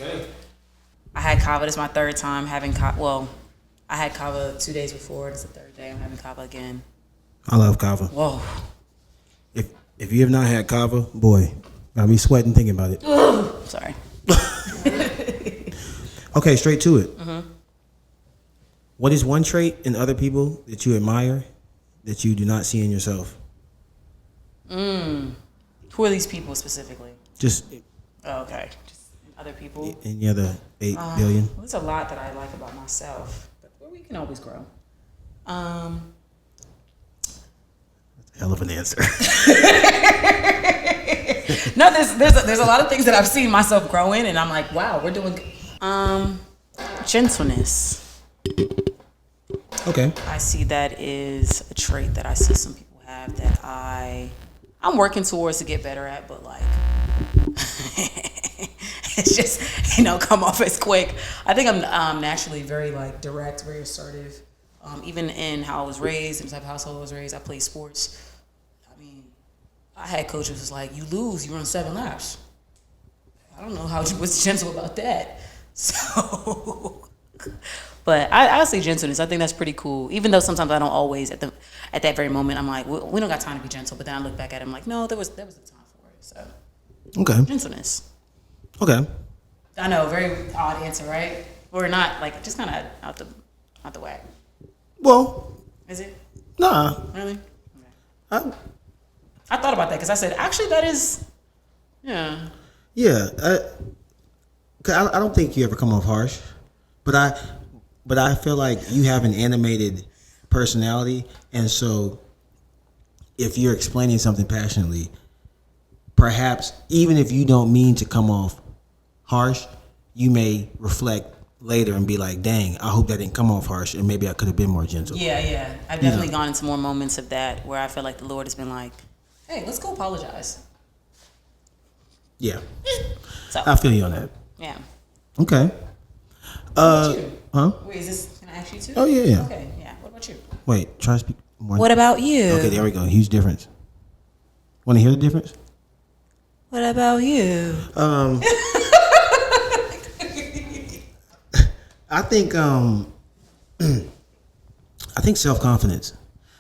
Okay. I had kava. This is my third time having kava. Well, I had kava 2 days before. This is the third day I'm having kava again. I love kava. Whoa. If you have not had kava, boy, I'll be sweating thinking about it. Sorry. Okay, straight to it. What is one trait in other people that you admire that you do not see in yourself? Who are these people specifically? Just Oh, okay. Just other people. any other 8 billion. Well, there's a lot that I like about myself, but we can always grow. Hell of an answer. No, there's a lot of things that I've seen myself grow in, and I'm like, wow, we're doing good. Gentleness. Okay. I see that is a trait that I see some people have that I'm working towards to get better at, but like it's just come off as quick. I think I'm naturally very like direct, very assertive. Even in how I was raised, in the type of household I was raised, I played sports. I mean, I had coaches who was like, you lose, you run 7 laps. I don't know how you was gentle about that. So, but I say gentleness. I think that's pretty cool. Even though sometimes I don't always at that very moment I'm like, we don't got time to be gentle. But then I look back at it, I'm like, no, there was a time for it. So, Okay. gentleness. Okay. I know, very odd answer, right? Or not, like just kind of out the whack. Well, Is it nah. really? Okay. I thought about that because I said, actually, that is, yeah. Yeah. I don't think you ever come off harsh, but I feel like you have an animated personality, and so if you're explaining something passionately, perhaps even if you don't mean to come off harsh, you may reflect later and be like, dang, I hope that didn't come off harsh, and maybe I could have been more gentle. Yeah. I've definitely gone into more moments of that where I feel like the Lord has been like, hey, let's go apologize. Yeah. So I feel you on that. yeah. Okay. What about you? Huh? Wait, is this, can I ask you too? Oh, yeah. Okay, yeah. What about you? Wait, try to speak more. What about you? Okay, there we go. Huge difference. Want to hear the difference? What about you? I think self-confidence.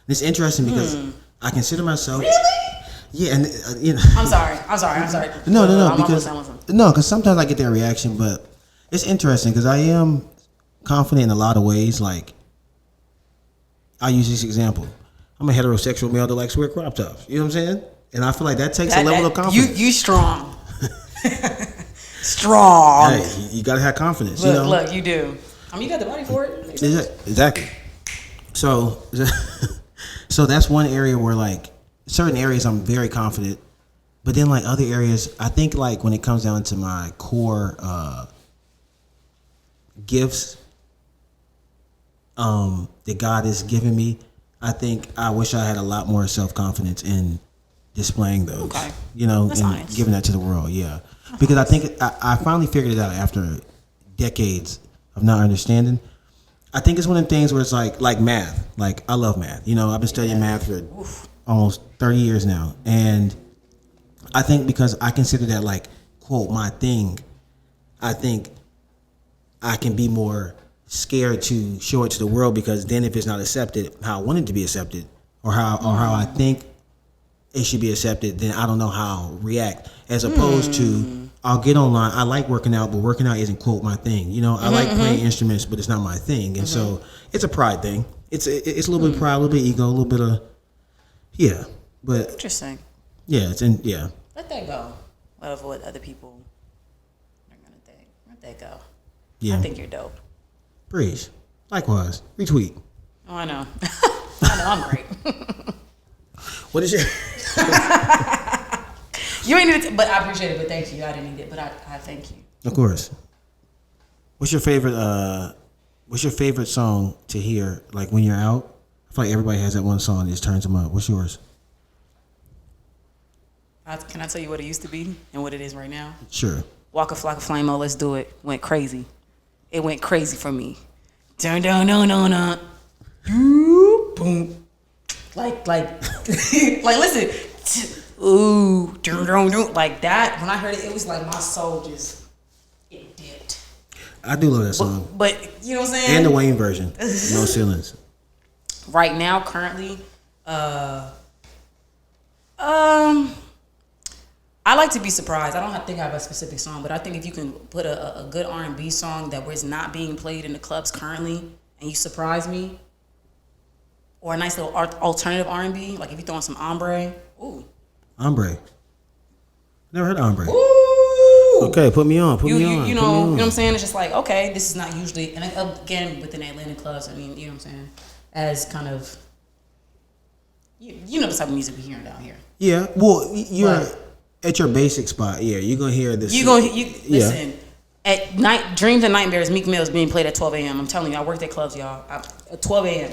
It's interesting because I consider myself. Really? Yeah, and I'm sorry. No, I'm because sometimes I get that reaction, but it's interesting because I am confident in a lot of ways. Like, I use this example: I'm a heterosexual male that likes to wear crop tops. You know what I'm saying? And I feel like that takes a level of confidence. You strong. Strong. Hey, you gotta have confidence. Look, you do. I mean, you got the body for it. Exactly. So that's one area where like certain areas I'm very confident, but then like other areas, I think like when it comes down to my core gifts that God has given me, I think I wish I had a lot more self-confidence in displaying those. Okay. and That's nice. giving that to the world. Yeah. Because I think I finally figured it out after decades of not understanding. I think it's one of the things where it's like math. Like, I love math. I've been studying math for almost 30 years now. And I think because I consider that like, quote, my thing, I think I can be more scared to show it to the world, because then if it's not accepted how I want it to be accepted, or how I think it should be accepted, then I don't know how I'll react. As opposed to, I'll get online. I like working out, but working out isn't, quote, my thing. I like playing instruments, but it's not my thing. And so it's a pride thing. It's a little bit of pride, a little bit of ego, a little bit of, yeah. But Interesting. yeah, yeah. Let that go. Of what other people are gonna think. Let that go. Yeah. I think you're dope. Praise. Likewise. Retweet. Oh, I know. I know. I'm great. What is your? You ain't need it, but I appreciate it. But thank you. I didn't need it, but I thank you. Of course. What's your favorite song to hear, like when you're out? I feel like everybody has that one song that just turns them up. What's yours? Can I tell you what it used to be and what it is right now? Sure. Waka Flocka Flame-O, Let's Do It. Went crazy. It went crazy for me. Dun dun dun dun dun. Boom. Like listen. Ooh, dun dun dun. Like that. When I heard it, it was like my soul just, it dipped. I do love that song. But you know what I'm saying? And the Wayne version. No ceilings. Right now, currently, I like to be surprised. I don't think I have a specific song, but I think if you can put a good R&B song that was not being played in the clubs currently, and you surprise me, or a nice little alternative R&B, like if you throw in some Ombre, ooh. Ombre. Never heard of Ombre. Ooh. Okay, put me on. You know what I'm saying? It's just like, okay, this is not usually, and again, within Atlanta clubs, I mean, you know what I'm saying? As kind of, you know the type of music we hearing down here. Yeah, well, you're at your basic spot. Yeah, you're gonna hear this. Listen. At night, Dreams and Nightmares, Meek Mill is being played at 12 a.m. I'm telling you, I worked at clubs, y'all. At 12 a.m.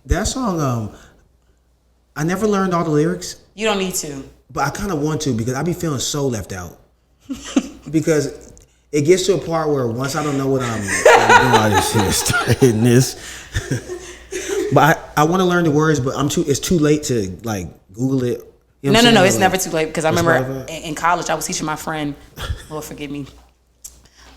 That song. I never learned all the lyrics. You don't need to. But I kind of want to because I be feeling so left out. Because it gets to a part where once I don't know what I'm doing, I just should start hitting this. But I want to learn the words, but it's too late to like Google it. You know no, it's like, never too late because I remember in college I was teaching my friend, Lord forgive me,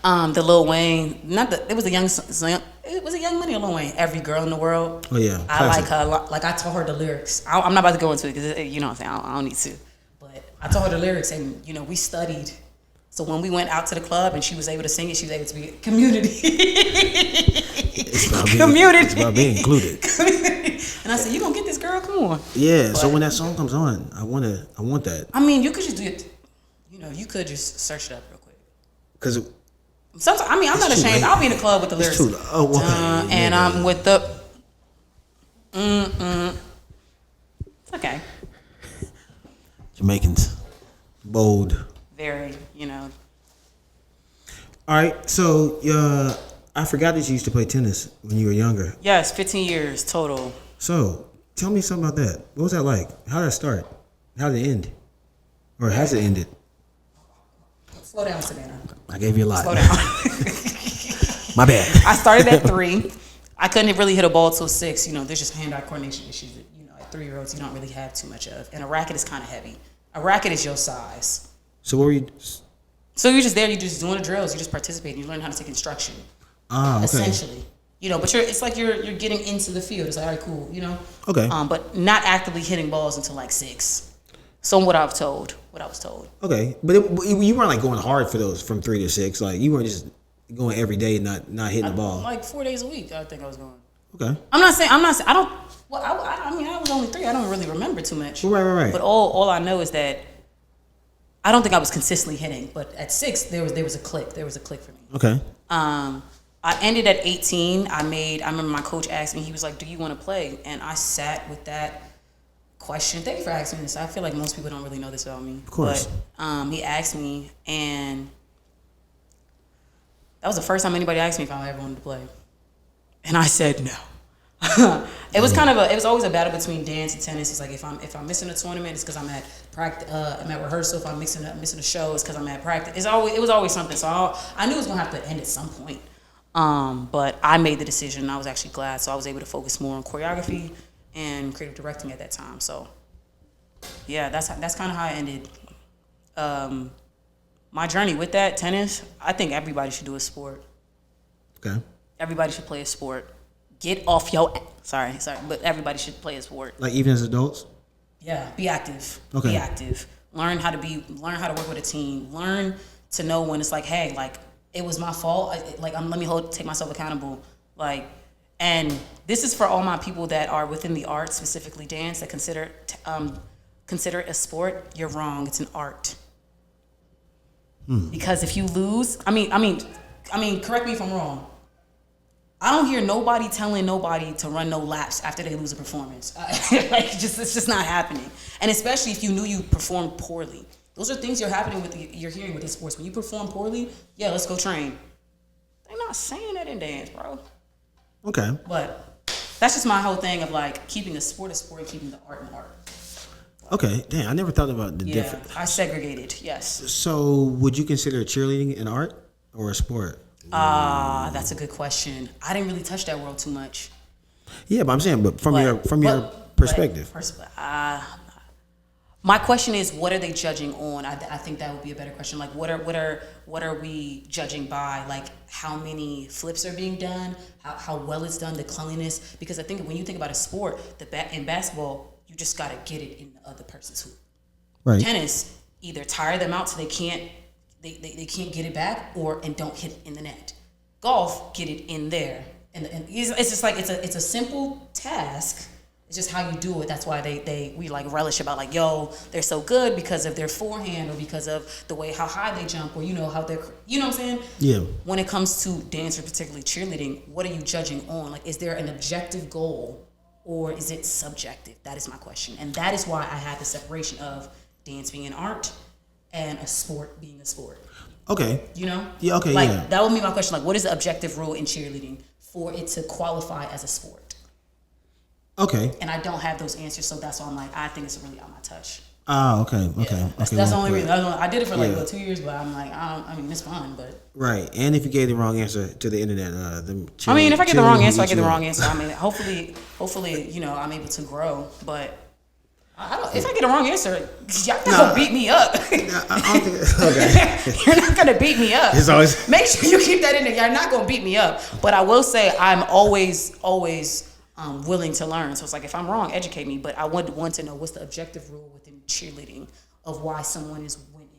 the Lil Wayne. It was a young money Lil Wayne. Every girl in the world. Oh yeah, I like her. Like I told her the lyrics. I'm not about to go into it because you know what I'm saying. I don't need to. But I told her the lyrics, and you know we studied. So when we went out to the club and she was able to sing it, she was able to be community. It's about being included. And I said, "You gonna get this, girl? Come on." Yeah. But, so when that song comes on, I want that. I mean, you could just do it. You know, you could just search it up real quick. Because sometimes, I mean, I'm not ashamed. I'll be in the club with the lyrics. And I'm with the. It's okay. Jamaicans, bold. Very, you know. All right, so I forgot that you used to play tennis when you were younger. Yes, 15 years total. So tell me something about that. What was that like? How did that start? How did it end? Or has it ended? Slow down, Savannah. I gave you a lot. Slow down. My bad. I started at 3. I couldn't really hit a ball till 6. You know, there's just hand-eye coordination issues that, you know, at 3-year-olds you don't really have too much of. And a racket is kind of heavy. A racket is your size. So what were you? So you're just there, you're just doing the drills, you just participate, you learn how to take instruction. Okay. Essentially. You know, but it's like you're getting into the field. It's like, all right, cool, you know? Okay. But not actively hitting balls until like 6. So what I was told. Okay. But you weren't like going hard for those from 3 to 6. Like you weren't just going every day and not hitting the ball. Like 4 days a week, I think I was going. Okay. I mean, I was only 3. I don't really remember too much. Right. But all I know is that I don't think I was consistently hitting, but at 6 there was a click. There was a click for me. Okay. I ended at 18. I remember my coach asked me, he was like, "Do you want to play?" And I sat with that question. Thank you for asking me this. I feel like most people don't really know this about me. Of course. But he asked me, and that was the first time anybody asked me if I ever wanted to play. And I said no. It was always a battle between dance and tennis. It's like if I'm missing a tournament, it's because I'm at practice. I'm at rehearsal. If I'm missing a show, it's because I'm at practice. It was always something. So I knew it was gonna have to end at some point. But I made the decision, and I was actually glad. So I was able to focus more on choreography and creative directing at that time. So yeah, that's kind of how I ended. My journey with that tennis. I think everybody should do a sport. Okay. Everybody should play a sport. Get off your sorry, but everybody should play a sport. Like even as adults? Yeah, be active. Okay. Be active. Learn how to work with a team. Learn to know when it's like, hey, like it was my fault. Let me take myself accountable. Like, and this is for all my people that are within the arts, specifically dance, that consider it a sport. You're wrong. It's an art. Because if you lose, I mean, correct me if I'm wrong. I don't hear nobody telling nobody to run no laps after they lose a performance. It's just not happening. And especially if you knew you performed poorly. Those are things you're hearing with these sports. When you perform poorly, yeah, let's go train. They're not saying that in dance, bro. Okay. But that's just my whole thing of like keeping a sport and keeping the art an art. Okay, damn, I never thought about the difference. I segregated, yes. So would you consider cheerleading an art or a sport? That's a good question. I didn't really touch that world too much. Yeah, but I'm saying, from your perspective. My question is, what are they judging on? I think that would be a better question. Like, what are we judging by? Like, how many flips are being done? How well it's done? The cleanliness? Because I think when you think about a sport, in basketball, you just gotta get it in the other person's hoop. Right. Tennis, either tire them out so they can't get it back, and don't hit in the net. Golf, get it in there, and it's just like it's a simple task. It's just how you do it. That's why we like relish about like, yo, they're so good because of their forehand or because of the way how high they jump or how they're, you know what I'm saying? Yeah. When it comes to dance or particularly cheerleading, what are you judging on? Like, is there an objective goal or is it subjective? That is my question. And that is why I had the separation of dance being an art and a sport being a sport. Okay. Yeah, okay, like, yeah. that would be my question. Like, what is the objective rule in cheerleading for it to qualify as a sport? Okay. And I don't have those answers, so that's why I'm like, I think it's really out of my touch. Oh, okay. Yeah, that's the only reason. I did it for like 2 years, but I'm like, I mean, it's fun, but right. And if you gave the wrong answer to the internet, I mean, if I get the wrong answer, I get the wrong answer. I mean, hopefully, I'm able to grow, but. If I get a wrong answer, y'all not gonna beat me up. I don't think, okay. You're not gonna beat me up. It's always make sure you keep that in there. You're not gonna beat me up. But I will say I'm always willing to learn. So it's like if I'm wrong, educate me. But I would want to know what's the objective rule within cheerleading of why someone is winning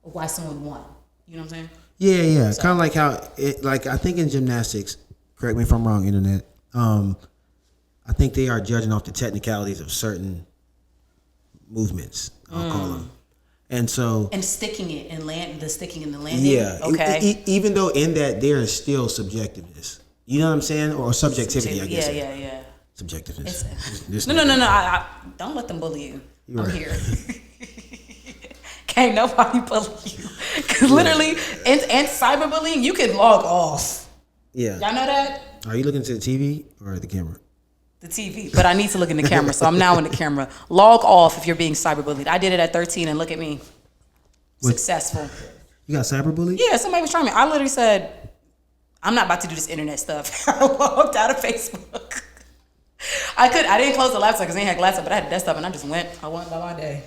or why someone won. You know what I'm saying? Yeah. So, kind of like how I think in gymnastics. Correct me if I'm wrong, internet. I think they are judging off the technicalities of certain movements, I'll call them. And so sticking it and sticking in the landing. Yeah. Okay. Even though in that there is still subjectiveness. You know what I'm saying? Or subjectivity, I guess. Yeah. Subjectiveness. No. I don't let them bully you. I'm here. Can't nobody bully you. Because literally, and cyberbullying, you can log off. Yeah. Y'all know that? Are you looking to the TV or the camera? The TV, but I need to look in the camera, so I'm now in the camera. Log off if you're being cyberbullied. I did it at 13, and look at me, successful. You got cyberbullied? Yeah, somebody was trying me. I literally said, "I'm not about to do this internet stuff." I logged out of Facebook. I didn't close the laptop because I didn't have a laptop, but I had a desktop, and I went by my day.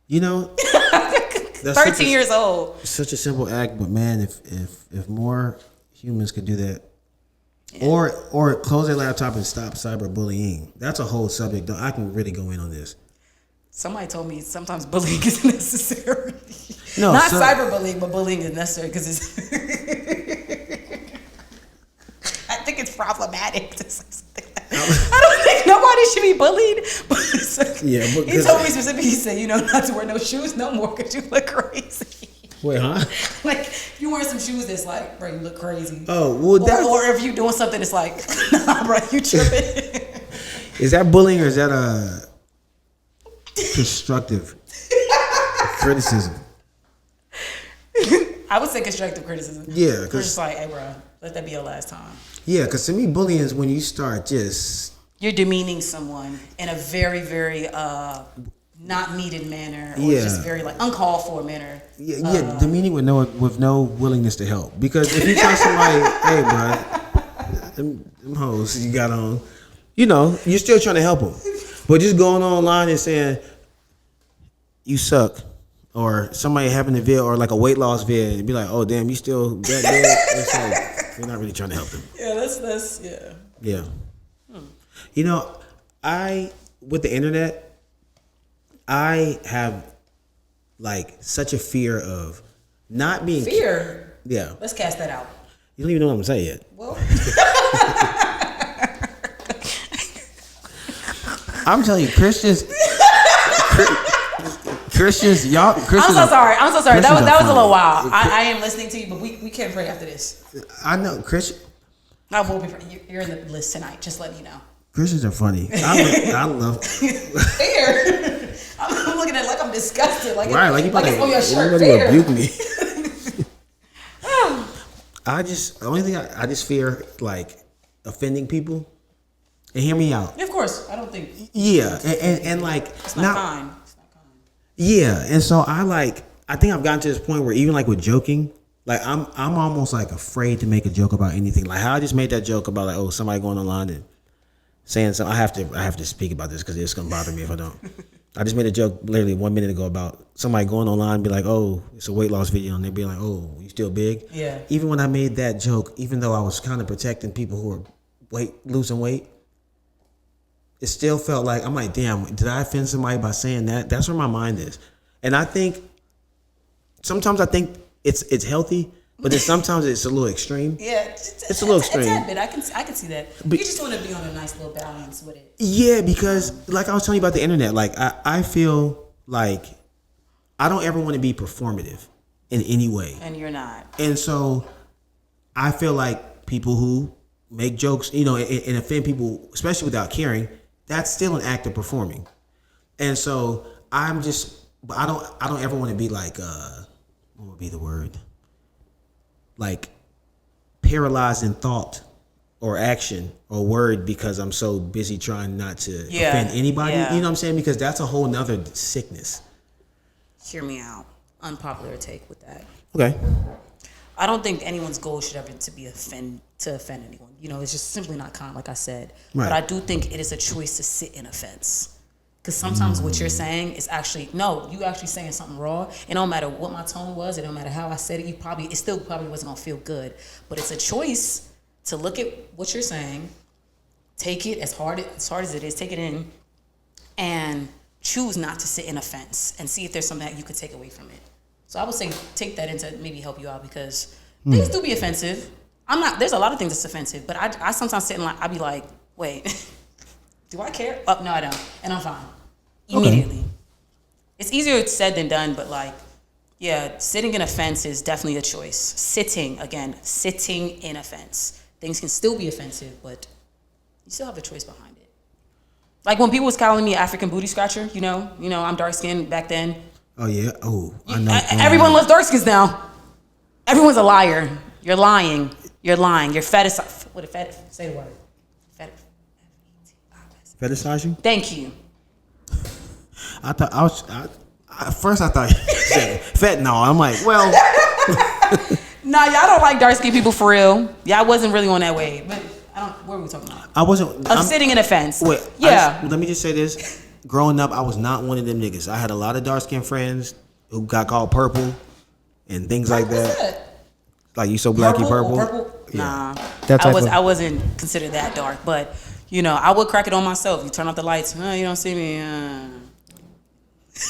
13 years old. It's such a simple act, but man, if more humans could do that. Yeah. Or close their laptop and stop cyberbullying. That's a whole subject. I can really go in on this. Somebody told me sometimes bullying is necessary. No, not cyberbullying, but bullying is necessary because it's. I think it's problematic. I don't think nobody should be bullied. But yeah, he told me specifically. He said, not to wear no shoes no more because you look crazy. Wait, huh? Like, if you wearing some shoes that's like, bro, you look crazy. Oh, well, or if you doing something that's like, nah, bro, you tripping. Is that bullying or is that constructive criticism? I would say constructive criticism. Yeah, because it's like, hey, bro, let that be your last time. Yeah, because to me, bullying is when you start you're demeaning someone in a very, very not needed manner, or just very like uncalled for manner. Yeah, demeaning with no willingness to help. Because if you tell somebody, hey, bro, them hoes you got on, you're still trying to help them, but just going online and saying you suck, or somebody having a vid or like a weight loss vid, and be like, oh damn, you still that big? It's like you're not really trying to help them. Yeah, that's yeah. With the internet. I have like such a fear of not being fear. Yeah. Let's cast that out. You don't even know what I'm saying yet. Well, I'm telling you, Christians, y'all. Christians I'm so sorry. That was a little wild. I am listening to you, but we can't pray after this. I know, Christian. I will be. You're in the list tonight. Just letting you know. Christians are funny. I love. Fear. I'm looking at it like I'm disgusted. Like right, like you like it's on your shirt. Rebuke me. The only thing I just fear like offending people. And hear me out. Yeah, of course, I don't think. Yeah, and like it's not kind. It's not kind. Yeah, and so I think I've gotten to this point where even like with joking, like I'm almost like afraid to make a joke about anything. Like how I just made that joke about like, oh, somebody going online and saying something. I have to speak about this because it's gonna bother me if I don't. I just made a joke literally 1 minute ago about somebody going online and be like, "Oh, it's a weight loss video," and they'd be like, "Oh, you still big?" Yeah. Even when I made that joke, even though I was kind of protecting people who are losing weight, it still felt like I'm like, damn, did I offend somebody by saying that? That's where my mind is, and I think sometimes I think it's healthy, but then sometimes it's a little extreme. Yeah, it's a little extreme. It's a bit. I can see that. But you just want to be on a nice little balance with it. Yeah, because like I was telling you about the internet, like I feel like I don't ever want to be performative in any way. And you're not. And so I feel like people who make jokes, you know, and offend people, especially without caring, that's still an act of performing. And so I don't ever want to be like what would be the word? Like paralyzed in thought or action or word because I'm so busy trying not to offend anybody. Yeah. You know what I'm saying? Because that's a whole nother sickness. Hear me out. Unpopular take with that. Okay. I don't think anyone's goal should ever to offend anyone. You know, it's just simply not kind, like I said. Right. But I do think it is a choice to sit in offense. Because sometimes what you're saying is actually, no, you actually saying something raw. It don't matter what my tone was. It don't matter how I said it. It still probably wasn't going to feel good. But it's a choice to look at what you're saying, take it as hard as it is, take it in, and choose not to sit in offense and see if there's something that you could take away from it. So I would say take that into maybe help you out because things do be offensive. There's a lot of things that's offensive, but I sometimes sit and I be like, wait, do I care? Oh, no, I don't. And I'm fine. Immediately. Okay. It's easier said than done, but like, yeah, sitting in offense is definitely a choice. Sitting in offense. Things can still be offensive, but you still have a choice behind it. Like when people was calling me African booty scratcher, you know, I'm dark skinned back then. Oh yeah. Oh, I know. Everyone loves dark skins now. Everyone's a liar. You're lying. You're fetish. What say the word? Fetishizing? Thank you. At first I thought you said fentanyl. I'm like, well. Nah, y'all don't like dark skinned people for real. Y'all wasn't really on that way. But what were we talking about? I wasn't. Sitting in a fence. Wait, yeah. Let me just say this. Growing up, I was not one of them niggas. I had a lot of dark skinned friends who got called purple and things like that. Like you so black, you purple. Yeah. Nah, I wasn't considered that dark, but I would crack it on myself. You turn off the lights, you don't see me.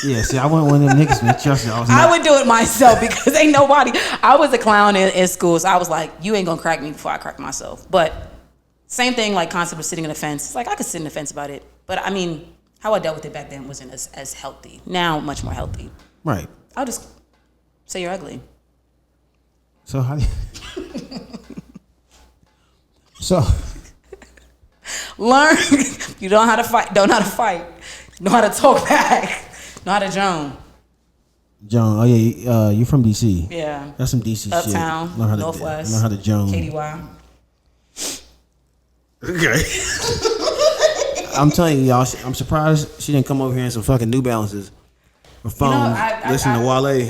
Yeah, see, I wasn't one of them niggas. I would do it myself because ain't nobody. I was a clown in school, so I was like, you ain't gonna crack me before I crack myself. But same thing, like concept of sitting in a fence. It's like I could sit in the fence about it, but I mean, how I dealt with it back then wasn't as healthy. Now, much more healthy. Right. I'll just say you're ugly. So how do you... Learn. You don't know how to fight. Don't know how to fight. Know how to talk back. Know how to Joan. Oh yeah, you from DC? Yeah. That's some DC Uptown, shit. Uptown, Northwest. Learn how to Joan. KDY. Okay. I'm telling you, y'all. I'm surprised she didn't come over here in some fucking New Balances. Or phone. Listen to Wale.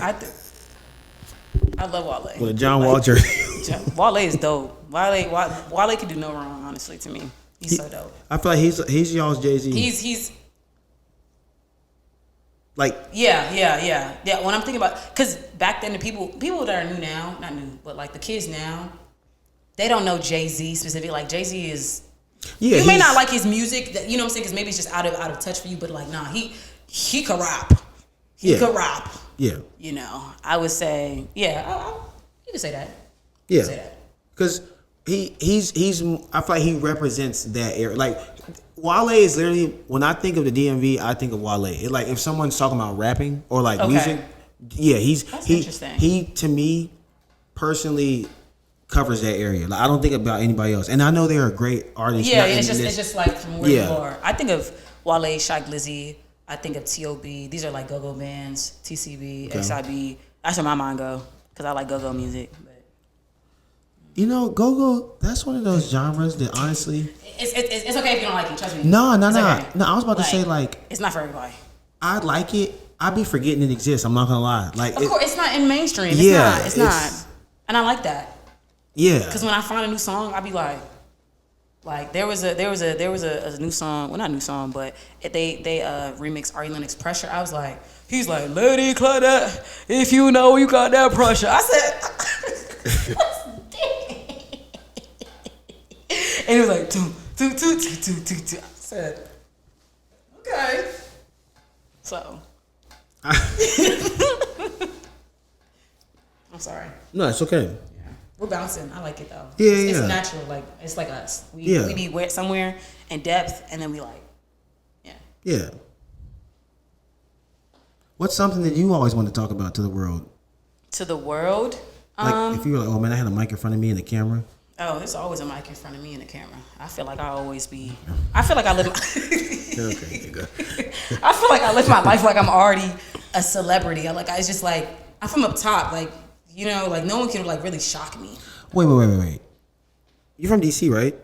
I love Wale. With a John Wall jersey. Wale is dope. Wale can do no wrong, honestly, to me. He's so dope. I feel like he's y'all's Jay-Z. He's like yeah. When I'm thinking about, because back then the people that are new now, not new, but like the kids now, they don't know Jay-Z specifically. Like Jay-Z is, you may not like his music, you know what I'm saying? Because maybe it's just out of touch for you. But like, nah, he could rap. He could rap. Yeah. I would say, yeah. You can say that. Yeah. Because he's I feel like he represents that era. Like Wale is literally, when I think of the DMV, I think of Wale. Like if someone's talking about rapping or like music, yeah, That's interesting. He to me personally covers that area. Like I don't think about anybody else. And I know they're a great artist. Yeah, it's just like from where you are. I think of Wale, Shaq Lizzy. I think of T.O.B. These are like go-go bands. TCB, okay. XIB. That's where my mind go because I like go-go music. But go-go. That's one of those genres that honestly, it's okay if you don't like it. Trust me. No. Okay. No, I was about to say like it's not for everybody. I like it. I be forgetting it exists. I'm not gonna lie. Like of course, it's not in mainstream. It's not. And I like that. Yeah. Because when I find a new song, I be like, Like there was a new song, well not new song, but they remixed Ari Lennox Pressure. I was like, he's like, Lady Claudette, if you know you got that pressure. I said, and he was like, two. I said, okay. So I'm sorry. No, it's okay. We're bouncing. I like it though. Yeah, it's yeah. natural. Like it's like us. We be wet somewhere in depth, and then we like, yeah. Yeah. What's something that you always want to talk about to the world? To the world. Like if you were like, oh man, I had a mic in front of me and a camera. Oh, there's always a mic in front of me and a camera. I feel like I always be. I feel like I live. Okay, you go. I feel like I live my life like I'm already a celebrity. It's just like I'm from up top. Like you know, like no one can like really shock me. Wait. You're from DC, right?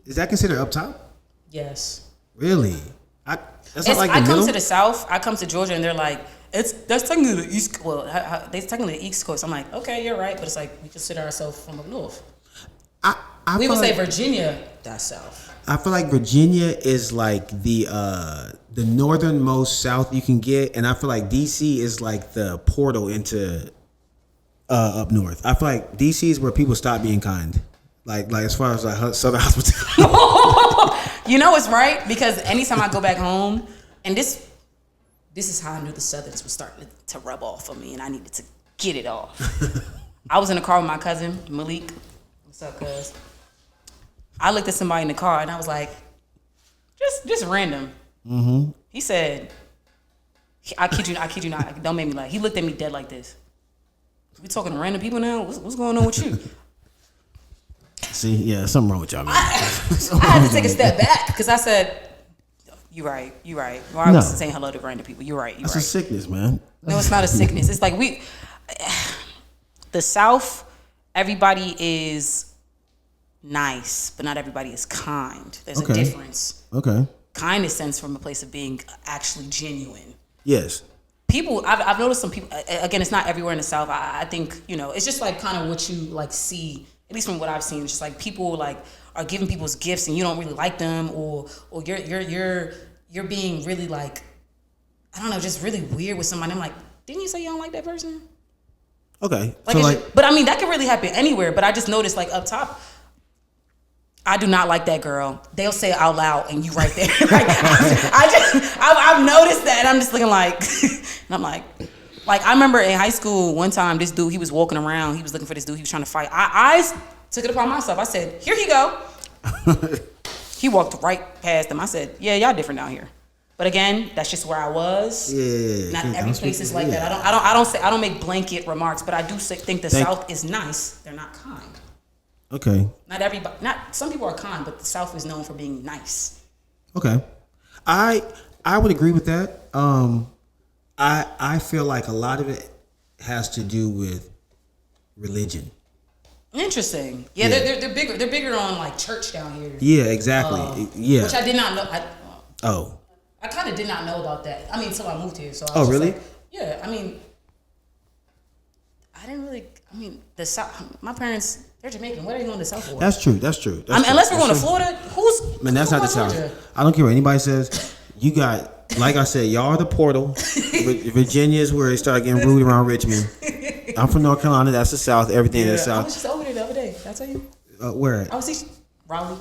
Is that considered up top? Yes. Really? That's not like the I come middle? to the South. I come to Georgia, and they're like, that's technically the East. Well, they technically the East Coast. I'm like, okay, you're right, but it's like we consider ourselves from up north. We would say Virginia, that's South. I feel like Virginia is like the northernmost South you can get, and I feel like DC is like the portal into up north. I feel like DC is where people stop being kind. Like as far as like Southern hospitality. You know it's right because anytime I go back home, and this is how I knew the Southerns were starting to rub off on me, and I needed to get it off. I was in the car with my cousin Malik. What's up, cuz? I looked at somebody in the car and I was like, just random. Mm-hmm. He said, I kid you not, don't make me laugh. He looked at me dead like this. We talking to random people now? What's going on with you? See, yeah, something wrong with y'all, man. I had to take a step back because I said, you right. Well, I was saying hello to random people. You're right. That's a sickness, man. No, it's not a sickness. It's like the South, everybody is nice, but not everybody is kind. There's a difference. Okay. Kindness stems from a place of being actually genuine. Yes. People, I've noticed some people, again, it's not everywhere in the South. I think, it's just like kind of what you like see, at least from what I've seen. It's just like people like are giving people's gifts and you don't really like them or you're being really like, I don't know, just really weird with somebody. I'm like, didn't you say you don't like that person? Okay. But I mean, that could really happen anywhere. But I just noticed like up top, I do not like that girl. They'll say it out loud, and you right there. Like, I've noticed that, and I'm just looking like, and I'm like I remember in high school one time, this dude, he was walking around, he was looking for this dude, he was trying to fight. I took it upon myself. I said, here you go. He walked right past him. I said, yeah, y'all different down here. But again, that's just where I was. Yeah. Not every place is like that. I don't make blanket remarks, but I do think the South is nice. They're not kind. Okay. Not everybody. Some people are kind, but the South is known for being nice. Okay, I would agree with that. I feel like a lot of it has to do with religion. Interesting. Yeah. They're bigger. They're bigger on like church down here. Yeah, exactly. Yeah. Which I did not know. I kind of did not know about that. I mean, until I moved here. So. I was really? Like, yeah. I mean, I didn't really. I mean, the South. My parents. They're Jamaican. What are they going to the South for? That's true. Unless we're going to Florida, Man, that's not the South. I don't care what anybody says. You got, like I said, y'all are the portal. Virginia is where it started getting rude around Richmond. I'm from North Carolina. That's the South. Everything in the South. I was just over there the other day. Did I tell you? Where? I was teaching Raleigh.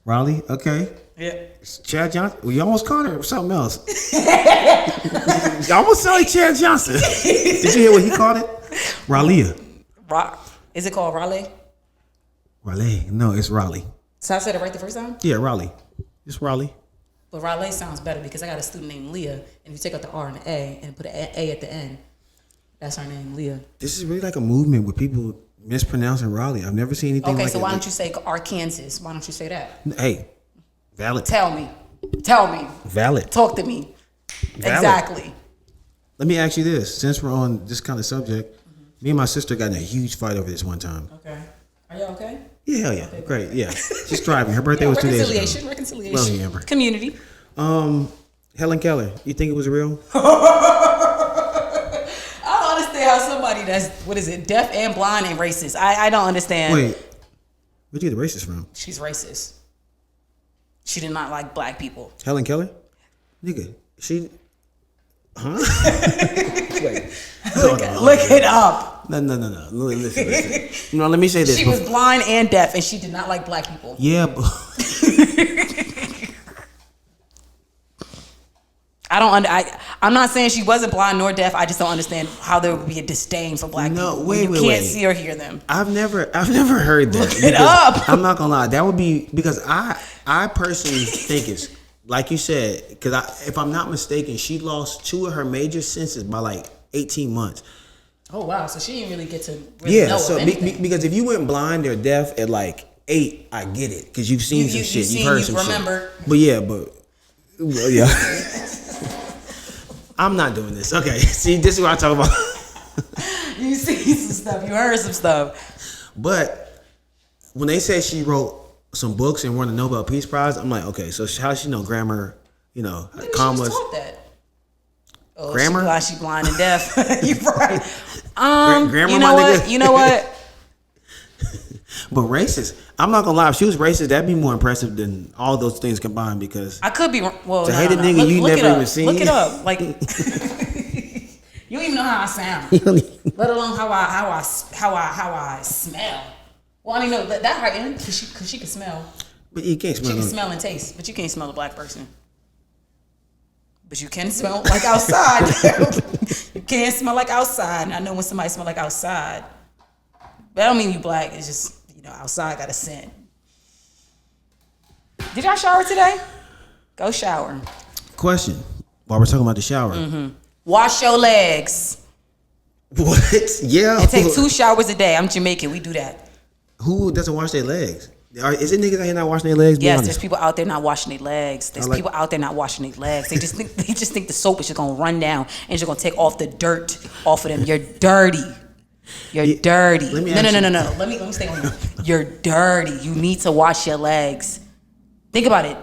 Raleigh? Okay. Yeah. Chad Johnson? Well, you almost called her with something else. You almost sound like Chad Johnson. Did you hear what he called it? Raleigh. Is it called Raleigh? Raleigh. No, it's Raleigh. So I said it right the first time? Yeah, Raleigh. It's Raleigh. But Raleigh sounds better because I got a student named Leah, and if you take out the R and the A and put an A at the end, that's her name, Leah. This is really like a movement with people mispronouncing Raleigh. I've never seen anything like that. Okay, so why don't you say Arkansas? Why don't you say that? Hey, valid. Tell me. Valid. Talk to me. Valid. Exactly. Let me ask you this. Since we're on this kind of subject, me and my sister got in a huge fight over this one time. Okay. Are you okay? Yeah, hell yeah. Okay, great. Yeah. She's thriving. Her birthday was 2 days ago. Reconciliation. Love you, Amber. Community. Helen Keller, you think it was real? I don't understand how somebody that's, deaf and blind and racist. I don't understand. Wait. Where'd you get the racist from? She's racist. She did not like black people. Helen Keller? Nigga, she... Huh? Wait. Look it up. No. Listen. Let me say this. She was blind and deaf, and she did not like black people. Yeah, but... I'm not saying she wasn't blind nor deaf. I just don't understand how there would be a disdain for black people. Wait, you can't see or hear them. I've never heard that. Look it up. I'm not gonna lie. That would be because I personally think it's like you said. Because if I'm not mistaken, she lost 2 of her major senses by like 18 months. Oh wow! So she didn't really get to really know so of anything. because if you went blind or deaf at like 8, I get it because you've seen some shit, you've heard some shit. But yeah. I'm not doing this. Okay, see, this is what I talk about. You see some stuff. You heard some stuff. But when they said she wrote some books and won the Nobel Peace Prize, I'm like, okay, so how does she know grammar? You know, maybe commas. She was taught that. Oh, grammar? She blind and deaf. You're right. Grammar, you know what? You know what? But racist. I'm not gonna lie. If she was racist, that'd be more impressive than all those things combined. Because I could be. Well, to hate a nigga you never even seen. Look it up. Like you don't even know how I sound, let alone how I smell. Well, I mean, no, that heightened because she can smell. But you can't smell. She can smell and taste, but you can't smell a black person. But you can smell like outside. You can't smell like outside. I know when somebody smell like outside. But I don't mean you black. It's just, outside got a scent. Did y'all shower today? Go shower. Question. While we're talking about the shower. Mm-hmm. Wash your legs. What? Yeah. And take 2 showers a day. I'm Jamaican. We do that. Who doesn't wash their legs? Is it niggas out here not washing their legs? Yes, there's people out there not washing their legs. There's people out there not washing their legs. They just think the soap is just gonna run down and just gonna take off the dirt off of them. You're dirty. You're dirty. No. Let me stay on you. You're dirty. You need to wash your legs. Think about it.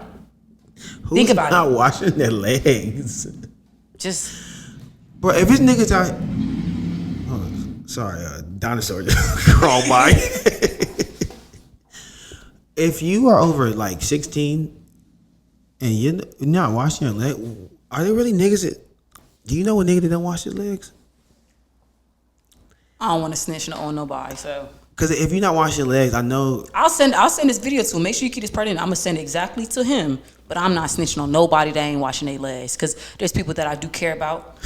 Who's not washing their legs? Just, bro. If it's niggas out, sorry, dinosaur just crawled by. If you are over like 16 and you're not washing your leg, are there really niggas that? Do you know a nigga that don't wash his legs? I don't want to snitch on nobody, so. Because if you're not washing your legs, I know. I'll send this video to him. Make sure you keep this part in. I'm gonna send it exactly to him, but I'm not snitching on nobody that ain't washing their legs. Because there's people that I do care about.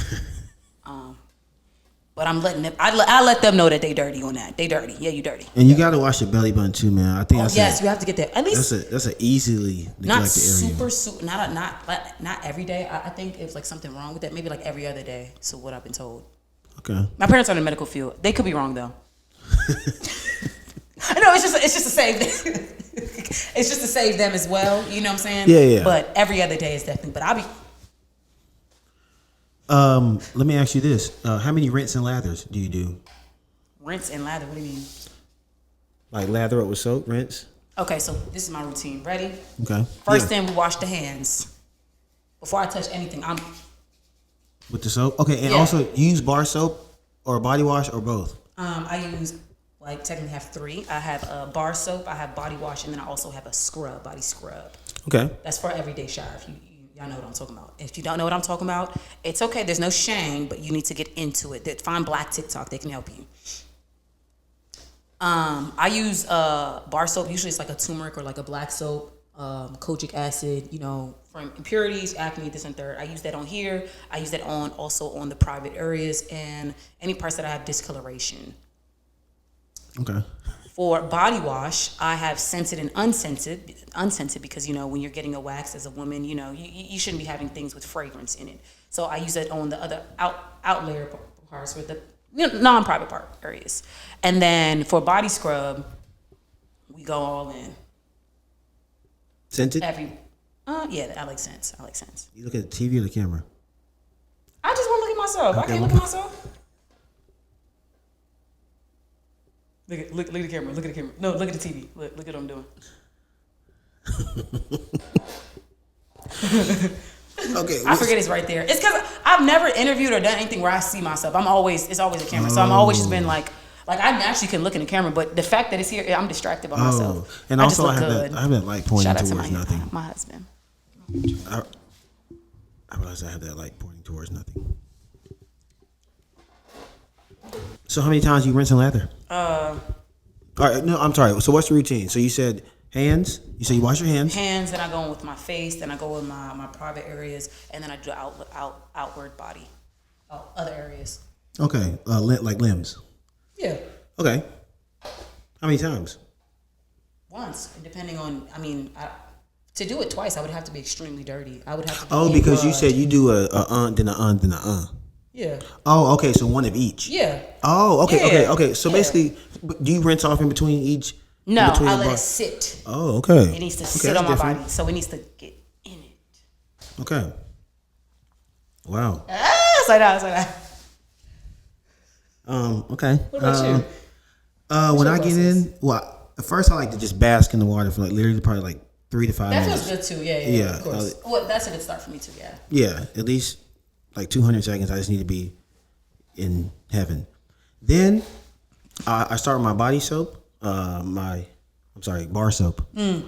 But I'm letting them. I let them know that they dirty on that. They dirty. Yeah, you dirty. And you gotta wash your belly button too, man. I think you have to get that. At least that's a easily neglected area. Not every day. I think it was like something wrong with that. Maybe like every other day. So what I've been told. Okay. My parents are in the medical field. They could be wrong though. No, it's just to save them. It's just to save them as well. You know what I'm saying? Yeah. But every other day is definitely. But I'll be. Let me ask you this: how many rinse and lathers do you do? Rinse and lather. What do you mean? Like lather up with soap, rinse. Okay, so this is my routine. Ready? Okay. First thing, we wash the hands. Before I touch anything, I'm. With the soap? Okay, and also you use bar soap or body wash or both? I use, technically have 3. I have a bar soap, I have body wash, and then I also have a scrub, body scrub. Okay. That's for everyday shower. If y'all know what I'm talking about. If you don't know what I'm talking about, it's okay. There's no shame, but you need to get into it. Find Black TikTok. They can help you. I use bar soap. Usually it's like a turmeric or like a black soap. Kojic acid, for impurities, acne, this and third. I use that on here. I use that also on the private areas and any parts that I have discoloration. Okay. For body wash, I have scented and unscented. Unscented because when you're getting a wax as a woman, you shouldn't be having things with fragrance in it. So I use it on the other out layer parts with the non-private part areas. And then for body scrub, we go all in. Scented? Yeah, I like scents. You look at the TV or the camera? I just want to look at myself. Okay, I can't look at myself. Look at the camera. Look at the camera. No, look at the TV. Look at what I'm doing. Okay. I forget it's right there. It's because I've never interviewed or done anything where I see myself. It's always a camera. So I'm always just been like, Like I naturally can look in the camera, but the fact that it's here, I'm distracted by myself. And I also just I look have good. that light pointing Shout out towards to nothing. my husband. I realize I have that light pointing towards nothing. So how many times you rinse and lather? All right, no, I'm sorry. So what's the routine? So you said hands. You said you wash your hands. Hands, then I go in with my face, then I go with my private areas, and then I do outward body, other areas. Okay, like limbs. Yeah. Okay. How many times? Once, depending on. I mean, to do it twice, I would have to be extremely dirty. I would have to. Oh, because you said you do a then a. Yeah. Oh, okay. So one of each. Yeah. Oh, okay, Yeah. okay. So Yeah. basically, do you rinse off in between each? No, in between I the let bar? it sit. Oh, okay. It needs to Okay, sit that's on my different. body, so it needs to get in it. Okay. Wow. It's like that. Okay. What about you? When I your get in, well, at first I like to just bask in the water for like literally probably like 3 to 5 That minutes. feels good too. Yeah, Yeah, of course. Well, that's a good start for me too. Yeah. Yeah, at least like 200 seconds. I just need to be in heaven. Then I start with my body soap, bar soap, and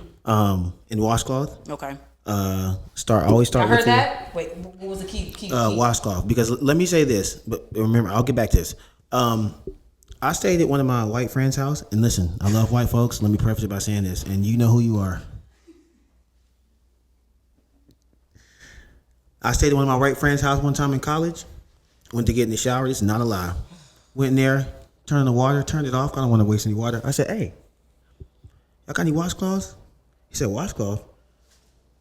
washcloth. Okay. Always start I heard with that. Wait, what was the key? washcloth. Because let me say this, but remember, I'll get back to this. I stayed at one of my white friends' house, and listen, I love white folks. Let me preface it by saying this, and you know who you are. I stayed at one of my white friends' house one time in college. Went to get in the shower. This is not a lie. Went in there, turned on the water, turned it off. I don't want to waste any water. I said, "Hey, y'all got any washcloths?" He said, "Washcloth."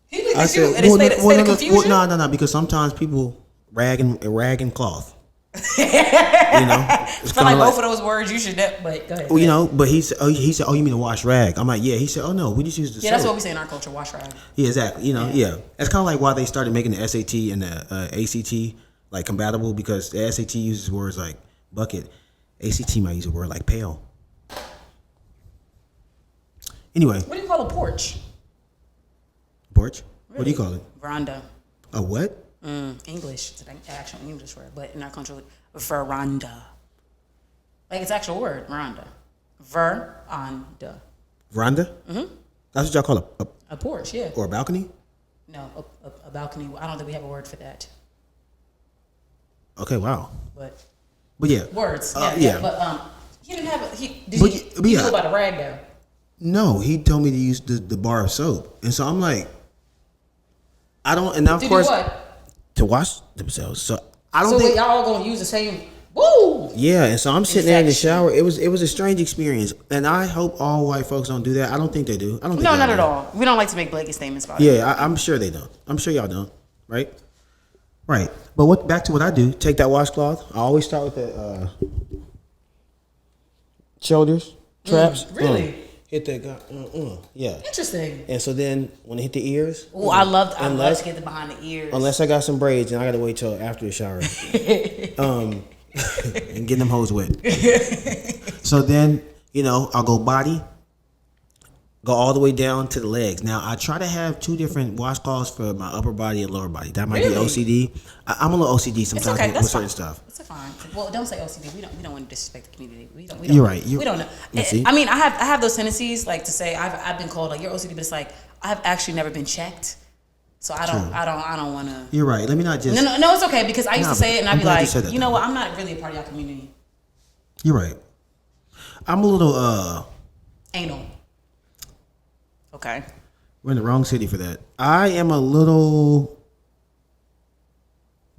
He looked at you and it stayed of confusion. No, because sometimes people rag and cloth. You know, I feel like both of those words you should. But go ahead. Well, you know, but he said, "Oh, you mean a wash rag?" I'm like, "Yeah." He said, "Oh no, we just use the soap." That's what we say in our culture. Wash rag. Yeah, exactly. You know, yeah. That's kind of like why they started making the SAT and the ACT like compatible, because the SAT uses words like bucket, ACT might use a word like pail. Anyway, What do you call a porch? porch. Really? What do you call it? Veranda. A what? English. It's an actual English word, but in our country, veranda. Like it's actual word, veranda. Veranda. Veranda. Mm-hmm. That's what y'all call A porch, yeah. or a balcony. No, a balcony. I don't think we have a word for that. Okay, wow. But yeah, words. yeah. But he didn't have. Did But he? y- but He yeah. knew about a rag though. No, he told me to use the bar of soap, and so I'm like, I don't. And now of To course do what? to wash themselves. So I don't So think. y'all all gonna use the same. Woo! Yeah, and so I'm sitting there in the Infection. shower. It was a strange experience, and I hope all white folks don't do that. I don't think they do. I don't. Think No, y'all not do. at all. We don't like to make blanket statements about it. Yeah, I'm sure they don't. I'm sure y'all don't. Right. Right. But back to what I do. Take that washcloth. I always start with the shoulders, traps. really? Hit that guy. Yeah. Interesting. And so then when it hit the ears. Oh, I love Unless- to get the behind the ears. Unless I got some braids, then I gotta wait till after the shower. And get them hoes wet. So then, I'll go body, go all the way down to the legs. Now I try to have 2 different washcloths for my upper body and lower body. That might be Really? OCD. I'm a little OCD It's sometimes okay. with That's certain fine. stuff. It's fine. Well, don't say OCD. We don't want to disrespect the community. We don't. You're right. We don't know. Let's see. I mean, I have those tendencies, like to say I've been called like you're OCD, but it's like I've actually never been checked, so I don't want to. You're right. Let me not just. No, it's okay because I used Nah, to say it and I'd I'm be glad you like, said that, you know though. what? I'm not really a part of your community. You're right. I'm a little. Anal. Okay. We're in the wrong city for that. I am a little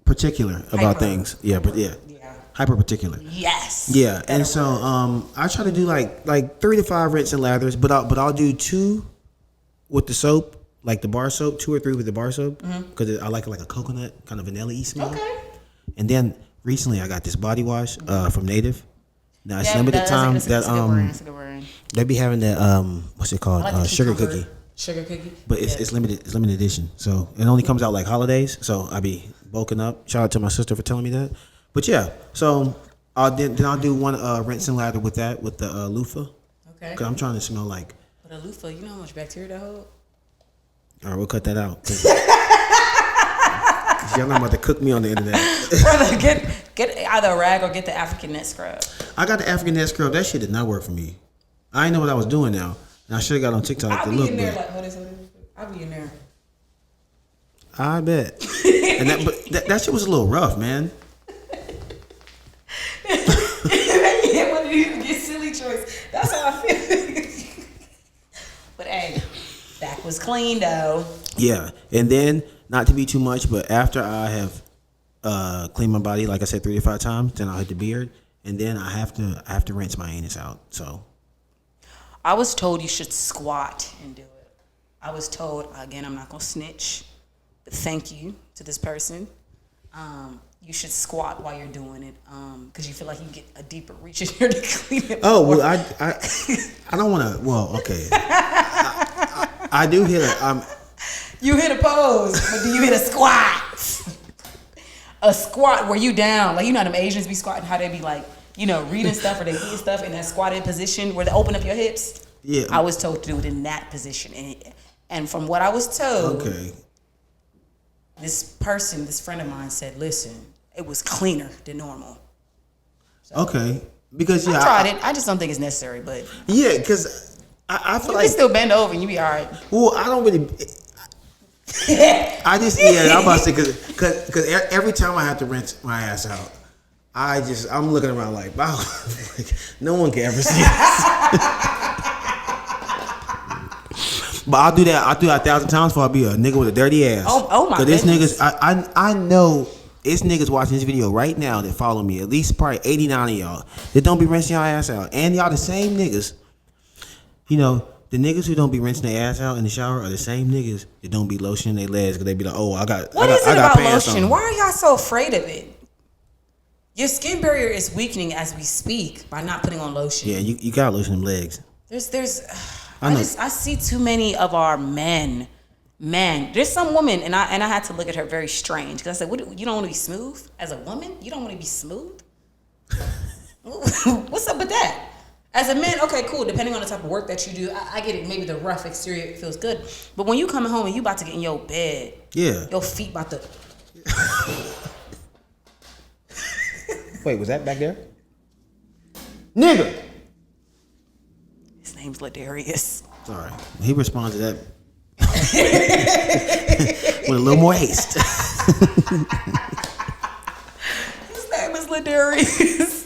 particular about Hyper. things. Yeah, but yeah. Yeah. Hyper particular. Yes. Yeah, Better and so word. I try to do like 3 to 5 rinse and lathers, but I'll do 2 with the soap, like the bar soap, 2 or 3 with the bar soap, because I like it like a coconut kind of vanilla-y smell. Okay. And then recently I got this body wash from Native. Now it's Yeah, limited time that's a good word. That's a good word. they be having that what's it called I like the sugar cucumber. cookie. Sugar cookie. But it's limited. It's limited edition, so it only comes out like holidays. So I be bulking up. Shout out to my sister for telling me that. But yeah, so then I'll do one rinse and lather with that with the loofah. Okay. Cause I'm trying to smell like. But a loofah, you know how much bacteria that hold? All right, we'll cut that out. 'Cause y'all not about to cook me on the internet. Brother, get either a rag or get the African net scrub. I got the African neck scrub. That shit did not work for me. I didn't know what I was doing now. And I should have got on TikTok I'll to be look in there good. like, hold on. I'll be in there. I bet. And that shit was a little rough, man. Yeah, what did you get silly choice? That's how I feel. But hey, back was clean though. Yeah, and then not to be too much, but after I have cleaned my body, like I said, 3 to 5 times, then I'll hit the beard, and then I have to rinse my anus out. So I was told you should squat and do it. I was told, again, I'm not gonna snitch, but thank you to this person. You should squat while you're doing it, because you feel like you get a deeper reach in here to clean it. oh well, I don't want to. Well, okay, I do hit a. You hit a pose, but do you hit a squat? A squat where you down, like you know how them Asians be squatting, how they be like, reading stuff or they eating stuff in that squatted position where they open up your hips. Yeah, I was told to do it in that position, and from what I was told, okay. this friend of mine said, listen, it was cleaner than normal. So, Okay, because I tried it. I just don't think it's necessary, but yeah, because I feel you like can still bend over and you be all right. well, I don't really. I just I'm about to say because every time I have to rinse my ass out, I'm looking around like wow, like, no one can ever see this. But I'll do that 1,000 times before I be a nigga with a dirty ass. Oh my this goodness. niggas, I know it's niggas watching this video right now that follow me. At least probably 89 of y'all that don't be rinsing y'all ass out, and y'all the same niggas. The niggas who don't be rinsing their ass out in the shower are the same niggas that don't be lotioning their legs because they be like, oh, What is it about lotion? Why are y'all so afraid of it? Your skin barrier is weakening as we speak by not putting on lotion. Yeah, you gotta lotion them legs. I see too many of our men. Man, there's some woman, and I had to look at her very strange because I said, "What? You don't want to be smooth as a woman? You don't want to be smooth? What's up with that?" As a man, okay, cool. Depending on the type of work that you do, I get it. Maybe the rough exterior feels good, but when you coming home and you about to get in your bed, Yeah, your feet about to. Wait, was that back there? Nigga. His name's Ladarius. Sorry, he responds to that with a little more haste. His name is Ladarius.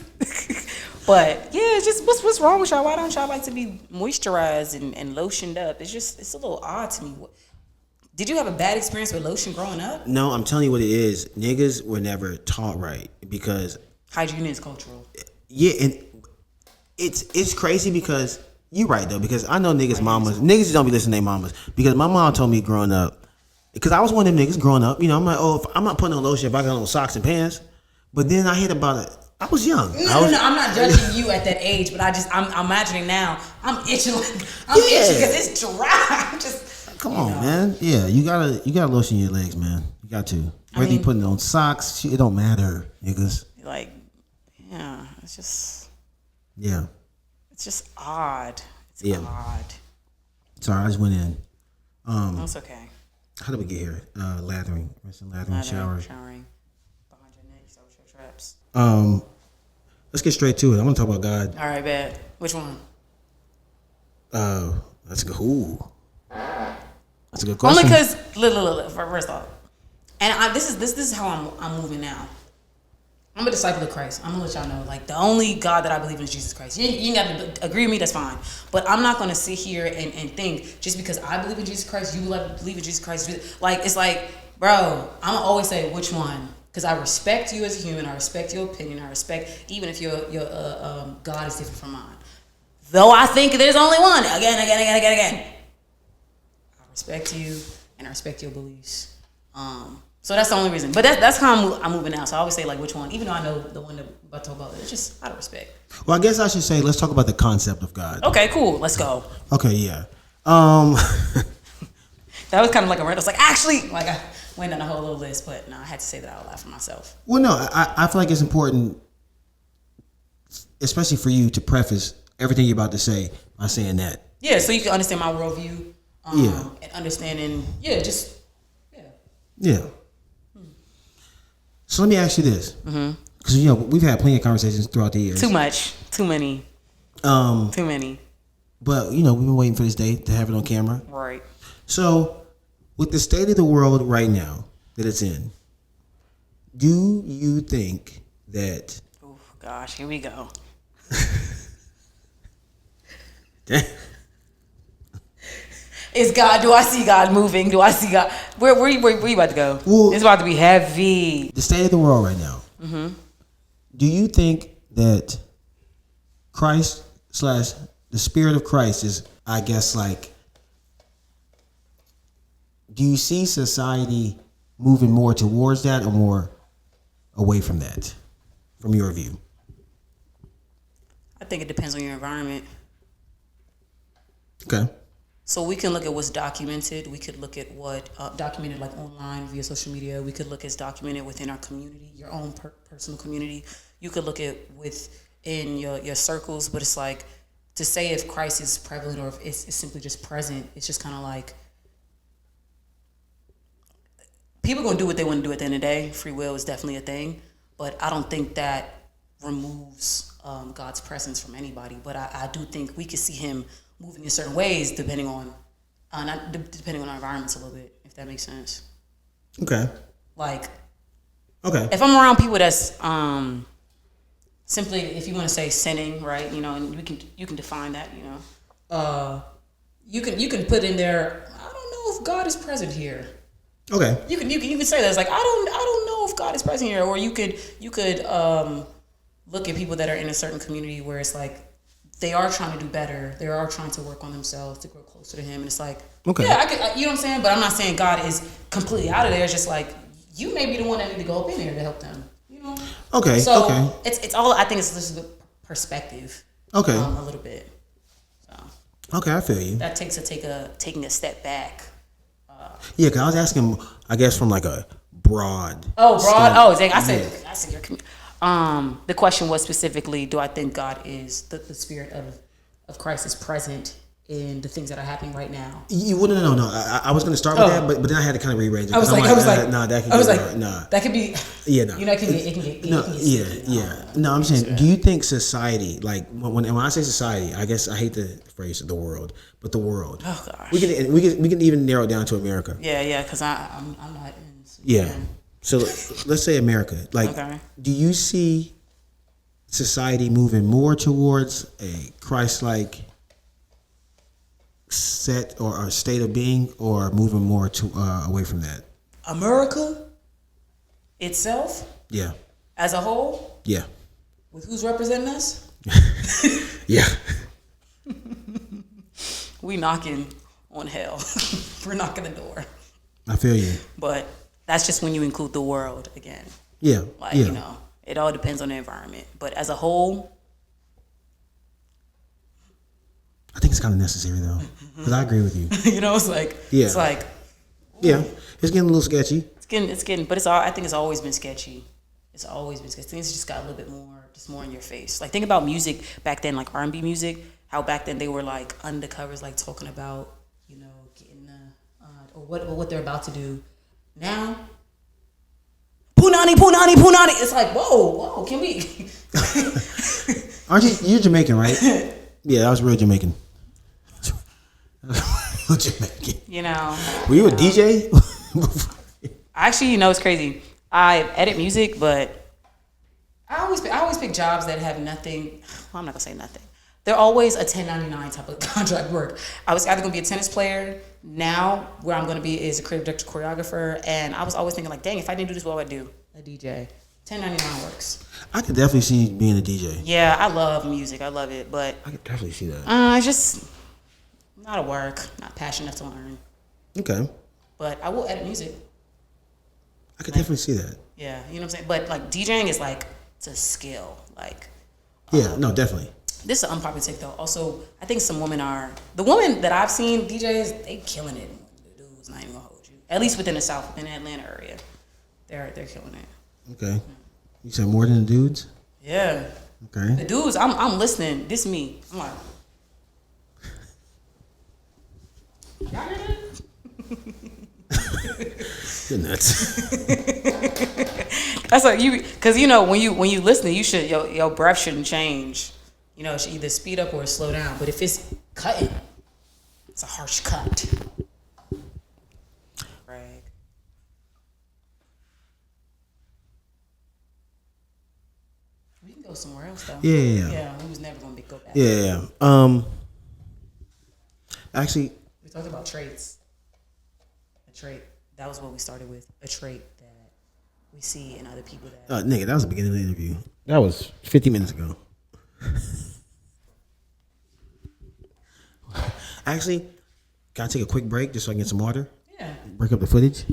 But yeah, it's just what's wrong with y'all? Why don't y'all like to be moisturized and lotioned up? It's a little odd to me. Did you have a bad experience with lotion growing up? No, I'm telling you what it is. Niggas were never taught right because hygiene is cultural. Yeah, and it's crazy because you're right though, because I know niggas don't be listening to their mamas. Because my mom told me growing up, because I was one of them niggas growing up, I'm like, oh, I'm not putting on lotion if I got on socks and pants. But then I hit about it. I was young. No, I'm not judging you at that age, but I'm imagining now. I'm itching itching because it's dry. I'm just come on, man. Yeah, you gotta lotion your legs, man. You got to. Whether you putting on socks, it don't matter, niggas. Like, yeah, it's just. Yeah. It's just odd. It's odd. Sorry, I just went in. That's okay. How did we get here? Lathering, showering. Behind your neck, so your traps. Let's get straight to it. I want to talk about God. All right, bet. Which one? That's a good. That's a good question. Only because, first off, and this is how I'm moving now. I'm a disciple of Christ. I'm gonna let y'all know, like, the only God that I believe in is Jesus Christ. You ain't got to agree with me, that's fine. But I'm not gonna sit here and think just because I believe in Jesus Christ, you believe in Jesus Christ. Like, it's like, bro, I'm gonna always say which one, because I respect you as a human. I respect your opinion. I respect even if your God is different from mine. Though I think there's only one. Again. I respect you and I respect your beliefs. So that's the only reason. But that's how I'm moving now. So I always say, like, which one, even though I know the one that I'm about to talk about. It's just out of respect. Well, I guess I should say, let's talk about the concept of God. Okay, cool. Let's go. Okay, yeah. That was kind of like a random. It's like, actually, like, I went on a whole little list, but no, I had to say that out loud for myself. Well, no, I feel like it's important, especially for you, to preface everything you're about to say by saying that. Yeah, so you can understand my worldview. And understanding, Yeah. So let me ask you this, Because we've had plenty of conversations throughout the years. Too much. Too many. Too many. But we've been waiting for this day to have it on camera. Right. So, with the state of the world right now that it's in, do you think that? Oh gosh, here we go. Is God? Do I see God moving? Do I see God? Where you about to go? Well, it's about to be heavy. The state of the world right now. Mm-hmm. Do you think that Christ / the Spirit of Christ is, I guess, like, do you see society moving more towards that or more away from that, from your view? I think it depends on your environment. Okay. So we can look at what's documented. We could look at what documented like online via social media. We could look at documented within our community, your own personal community. You could look at within your circles, but it's like to say if Christ is prevalent or if it's simply just present, it's just kind of like people are going to do what they want to do at the end of the day. Free will is definitely a thing, but I don't think that removes God's presence from anybody. But I do think we could see him moving in certain ways depending on our environments a little bit, if that makes sense. Okay. Like, okay, if I'm around people that's simply, if you want to say sinning, right? And you can define that. You can put in there. I don't know if God is present here. Okay. You can say that. It's like I don't know if God is present here, or you could look at people that are in a certain community where it's like they are trying to do better. They are trying to work on themselves to grow closer to him. And it's like, okay, yeah, you know what I'm saying? But I'm not saying God is completely out of there. It's just like, you may be the one that need to go up in there to help them, Okay, so okay. It's all, I think it's just a perspective. Okay. A little bit. So. Okay, I feel you. That takes taking a step back. Yeah, because I was asking, I guess, from like a broad. Oh, broad? Stand. Oh, dang, I said your community. The question was specifically, do I think God is the spirit of Christ is present in the things that are happening right now? You wouldn't know. No, I was going to start with that, but then I had to kind of rearrange it. I was like, nah, that can that could be. Yeah, no. It can get. Yeah. No, I'm saying, do you think society, like when I say society, I guess I hate the phrase the world, but the world. Oh gosh. We can even narrow it down to America. Yeah, because I'm not in. Yeah. So let's say America. Like, okay. Do you see society moving more towards a Christ-like set or state of being, or moving more to away from that? America itself? Yeah. As a whole? Yeah. With who's representing us? Yeah. We knocking on hell. We're knocking the door. I feel you. But that's just when you include the world again. Yeah. Like, it all depends on the environment. But as a whole, I think it's kind of necessary though, because I agree with you. It's like, it's like, yeah, it's getting a little sketchy. It's getting, but I think it's always been sketchy. It's always been sketchy. Things just got a little bit more in your face. Like, think about music back then, like R&B music. How back then they were like undercovers, like talking about, getting or what they're about to do. Now, Punani. It's like, whoa, can we? Aren't you're Jamaican, right? Yeah, that was real Jamaican. Real Jamaican. Were you a DJ? Actually, it's crazy. I edit music, but I always pick jobs that have nothing. Well, I'm not gonna say nothing. They're always a 1099 type of contract work. I was either gonna be a tennis player. Now, where I'm gonna be is a creative director, choreographer, and I was always thinking like, dang, if I didn't do this, what would I do? A DJ. 1099 works. I could definitely see you being a DJ. Yeah, I love music. I love it, but I could definitely see that. It's just not a work, not passion enough to learn. Okay. But I will edit music. I could definitely see that. Yeah, you know what I'm saying? But like DJing is like, it's a skill. Like, yeah, no, definitely. This is an unpopular take though. Also, I think some women the women that I've seen DJs, they killing it. The dudes, not even gonna hold you. At least within the South, within the Atlanta area, they're killing it. Okay. You said more than the dudes? Yeah. Okay. The dudes, I'm listening. This me. I'm like, y'all hear that? You're nuts. That's like you, because you know when you listen, you should your breath shouldn't change. You know, it should either speed up or slow down. But if it's cutting, it's a harsh cut. Right. We can go somewhere else though. Yeah, we was never gonna go back. Yeah. Actually, we talked about traits. A trait. That was what we started with. A trait that we see in other people that. Nigga, that was the beginning of the interview. That was 50 minutes ago. Actually, can I take a quick break just so I can get some water? Yeah. Break up the footage.